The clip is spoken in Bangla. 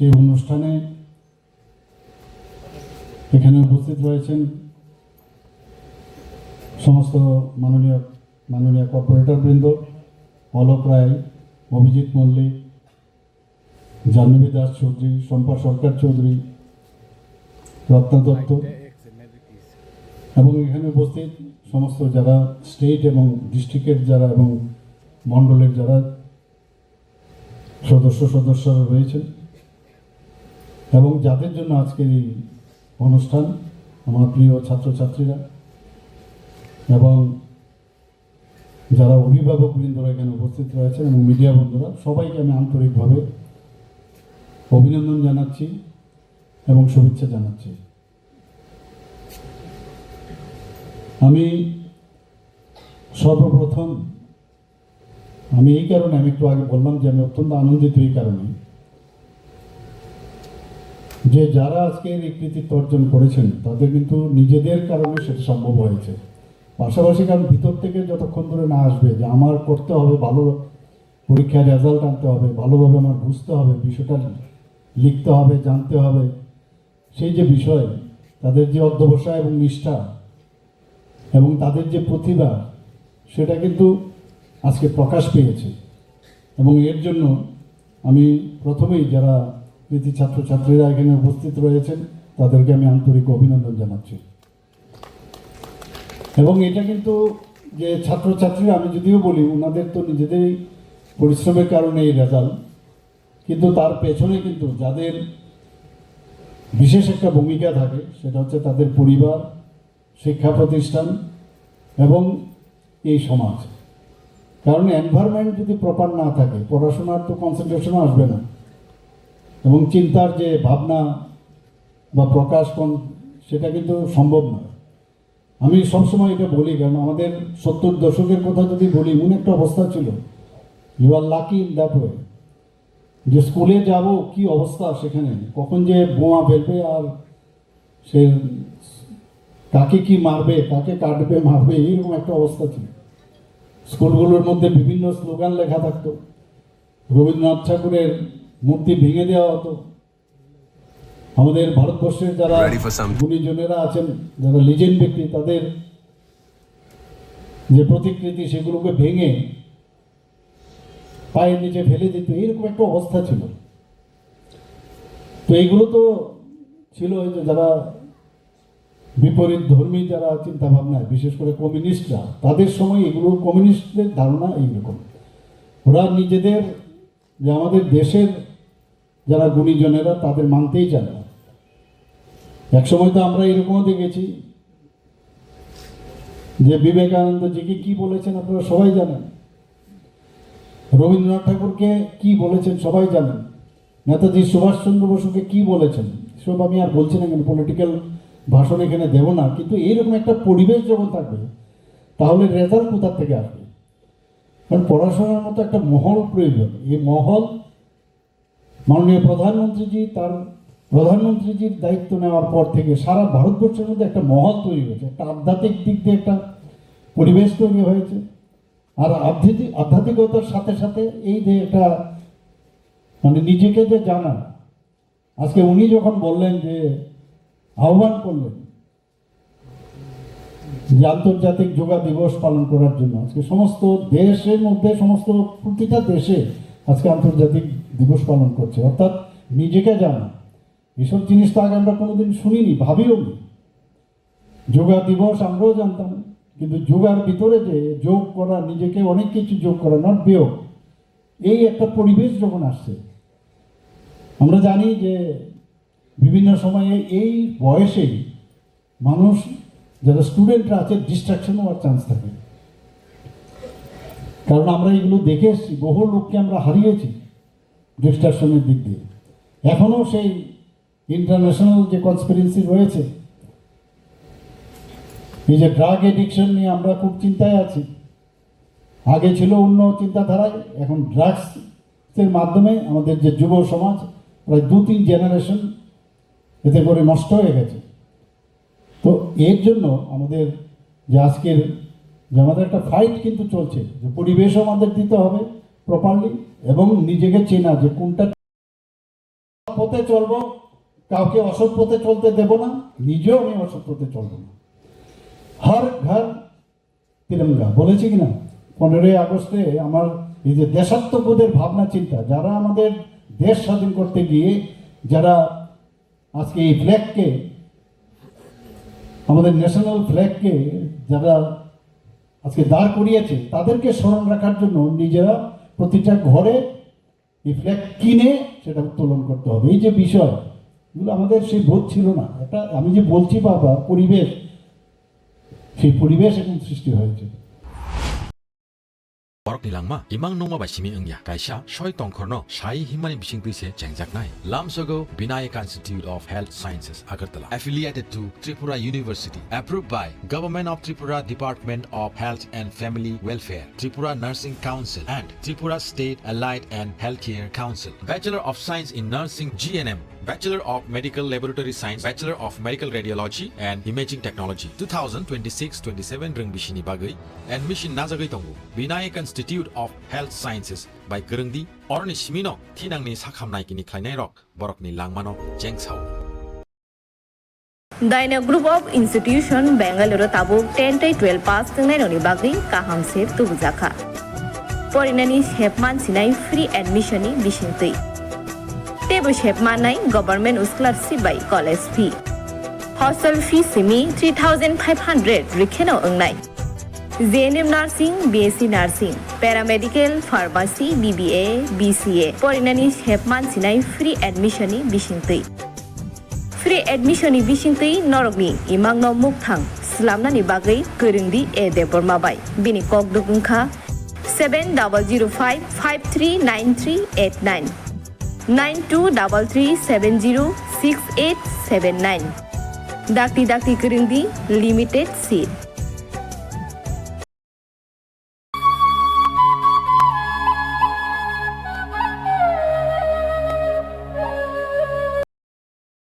সেই অনুষ্ঠানে এখানে উপস্থিত রয়েছেন সমস্ত মাননীয় কর্পোরেটর বৃন্দ, অলোক রায়, অভিজিৎ মল্লিক, জাহ্নবী দাস চৌধুরী, শম্পা সরকার চৌধুরী, রত্না দত্ত এবং এখানে উপস্থিত সমস্ত যারা স্টেট এবং ডিস্ট্রিক্টের যারা এবং মণ্ডলের যারা সদস্যরা রয়েছেন এবং যাদের জন্য আজকের এই অনুষ্ঠান, আমার প্রিয় ছাত্রছাত্রীরা এবং যারা অভিভাবক বৃন্দরা এখানে উপস্থিত রয়েছেন এবং মিডিয়া বন্ধুরা, সবাইকে আমি আন্তরিকভাবে অভিনন্দন জানাচ্ছি এবং শুভেচ্ছা জানাচ্ছি। আমি সর্বপ্রথম এই কারণে আমি একটু আগে বললাম যে আমি অত্যন্ত আনন্দিত এই কারণে যে যারা আজকের এই কৃতিত্ব অর্জন করেছেন তাদের কিন্তু নিজেদের কারণে সেটা সম্ভব হয়েছে। পাশাপাশি কারণ ভিতর থেকে যতক্ষণ ধরে না আসবে যে আমার করতে হবে, ভালো পরীক্ষার রেজাল্ট আনতে হবে, ভালোভাবে আমার বুঝতে হবে, বিষয়টা লিখতে হবে, জানতে হবে, সেই যে বিষয়, তাদের যে অধ্যবসায় এবং নিষ্ঠা এবং তাদের যে প্রতিভা, সেটা কিন্তু আজকে প্রকাশ পেয়েছে। এবং এর জন্য আমি প্রথমেই যারা কৃতি ছাত্রছাত্রীরা এখানে উপস্থিত রয়েছেন তাদেরকে আমি আন্তরিক অভিনন্দন জানাচ্ছি। এবং এটা কিন্তু যে ছাত্রছাত্রীরা, আমি যদিও বলি ওনাদের তো নিজেদের পরিশ্রমের কারণে এই রেজাল্ট, কিন্তু তার পেছনে কিন্তু যাদের বিশেষ একটা ভূমিকা থাকে সেটা হচ্ছে তাদের পরিবার, শিক্ষা প্রতিষ্ঠান এবং এই সমাজ। কারণ এনভায়রনমেন্ট যদি প্রপার না থাকে পড়াশোনার তো কনসেন্ট্রেশনও আসবে না এবং চিন্তার যে ভাবনা বা প্রকাশ সেটা কিন্তু সম্ভব নয়। আমি সবসময় এটা বলি, কারণ আমাদের 70 দশকের কথা যদি বলি, এমন একটা অবস্থা ছিল, you are lucky in that way, যে স্কুলে যাব কি অবস্থা, সেখানে কখন যে বোমা ফেলবে আর সে কাকে কি মারবে, কাকে কাটবে মারবে, এইরকম একটা অবস্থা ছিল। স্কুলগুলোর মধ্যে বিভিন্ন স্লোগান লেখা থাকতো, রবীন্দ্রনাথ ঠাকুরের মূর্তি ভেঙে দেওয়া হতো। আমাদের ভারতবর্ষের যারা গুণীজনেরা আছেন, যারা লিজেন্ড ব্যক্তি, তাদের যে প্রতিকৃতি সেগুলোকে ভেঙে পায়ের নিচে ফেলে দিত, এইরকম একটা অবস্থা ছিল। তো এইগুলো তো ছিল যে যারা বিপরীত ধর্মী যারা চিন্তা ভাবনায়, বিশেষ করে কমিউনিস্টরা, তাদের সময় এগুলো কমিউনিস্টদের ধারণা এইরকম। ওরা নিজেদের যে আমাদের দেশের যারা গুণীজনেরা তাদের মানতেই চায় না। একসময় তো আমরা এরকমও দেখেছি যে বিবেকানন্দজিকে কি বলেছেন আপনারা সবাই জানেন, রবীন্দ্রনাথ ঠাকুরকে কি বলেছেন সবাই জানেন, নেতাজি সুভাষচন্দ্র বসুকে কি বলেছেন, সব আমি আর বলছি না, কেন পলিটিক্যাল ভাষণ এখানে দেব না। কিন্তু এইরকম একটা পরিবেশ যখন থাকবে তাহলে রেজাল্ট কোথা থেকে আসবে? কারণ পড়াশোনার মতো একটা মহল প্রয়োজন। এই মহল মাননীয় প্রধানমন্ত্রীজির দায়িত্ব নেওয়ার পর থেকে সারা ভারতবর্ষের মধ্যে একটা মহল তৈরি হয়েছে, একটা আধ্যাত্মিক দিক দিয়ে একটা পরিবেশ তৈরি হয়েছে। আর আধ্যাত্মিকতার সাথে সাথে এই যে একটা নিজেকে যে জানা, আজকে উনি যখন বললেন যে আহ্বান করলেন যে আন্তর্জাতিক যোগা দিবস পালন করার জন্য, আজকে সমস্ত দেশের মধ্যে প্রতিটা দেশে আজকে আন্তর্জাতিক দিবস পালন করছে, অর্থাৎ নিজেকে জানা। এসব জিনিস তো আগে আমরা কোনোদিন শুনিনি, ভাবিও নি। যোগা দিবস আমরাও জানতাম, কিন্তু যোগার ভিতরে যে যোগ করা, নিজেকে অনেক কিছু যোগ করা, নট বিয়োগ, এই একটা পরিবেশ যখন আসছে, আমরা জানি যে বিভিন্ন সময়ে এই বয়সেই মানুষ যারা স্টুডেন্টরা আছে ডিস্ট্রাকশন হওয়ার চান্স থাকে। কারণ আমরা এগুলো দেখে এসেছি, বহু লোককে আমরা হারিয়েছি ডিস্ট্রাকশনের দিক দিয়ে। এখনও সেই ইন্টারন্যাশনাল যে কনস্পিরেন্সি রয়েছে, এই যে ড্রাগ এডিকশন নিয়ে আমরা খুব চিন্তায় আছি। আগে ছিল অন্য চিন্তাধারায়, এখন ড্রাগসের মাধ্যমে আমাদের যে যুব সমাজ প্রায় 2-3 জেনারেশন এতে করে নষ্ট হয়ে গেছে। তো এর জন্য আমাদের যে আজকের যে আমাদের একটা ফাইট কিন্তু চলছে, যে পরিবেশও আমাদের দিতে হবে প্রপারলি এবং নিজেকে চেনা যে কোনটা পথে চলবো, কাউকে অসৎ পথে চলতে দেব না, নিজেও আমি অসৎ পথে চলবো না। হর ঘর তিরঙ্গা বলেছি কিনা? 15ই আগস্টে আমার এই যে দেশাত্মবোধের ভাবনা চিন্তা, যারা আমাদের দেশ স্বাধীন করতে গিয়ে যারা আজকে এই ফ্ল্যাগকে, আমাদের ন্যাশনাল ফ্ল্যাগকে যারা আজকে দাঁড় করিয়েছে, তাদেরকে স্মরণ রাখার জন্য নিজেরা প্রতিটা ঘরে এই ফ্ল্যাগ কিনে সেটা উত্তোলন করতে হবে। এই যে বিষয়, এগুলো আমাদের সেই বোধ ছিল না। এটা আমি যে বলছি বাবা, পরিবেশ, সেই পরিবেশ এখন সৃষ্টি হয়েছে। Borok nilangma imang nongma ba simi engya kaisa soi tongkhorno sai himani bising tuise chengjaknai Lamsogo Vinayaka Institute of Health Sciences Agartala affiliated to Tripura University approved by Government of Tripura Department of Health and Family Welfare Tripura Nursing Council and Tripura State Allied and Healthcare Council Bachelor of Science in Nursing GNM Bachelor of Medical Laboratory Science Bachelor of Medical Radiology and Imaging Technology 2026-27 ring bishini bagai admission najagai tongo Vinayaka Institute of Health Sciences by Gerungdi Orni Shimino Tinangni Sakhamnai kini khlainai rok borokni langmano jengsau Daina Group of Institution Bangalore tabuk 10-12 pass tengnai noni bagai kaham sep tubujaka Porinani hepman sinai free admission ni bisintei Tebo hepmanai government scholarship by college fee Hostel fee simi 3,500 rikheno engnai JNM Nursing, BSc Nursing, Paramedical, Pharmacy, BBA, BCA Porinani hepman sinai free admission ni bisintei Free admission ni bisintei norogni imangno mukthang slamnani bagai Gerungdi e debormabai bini kokdukungkha 7005539389 9233706879 Dakti Gerungdi Limited Seat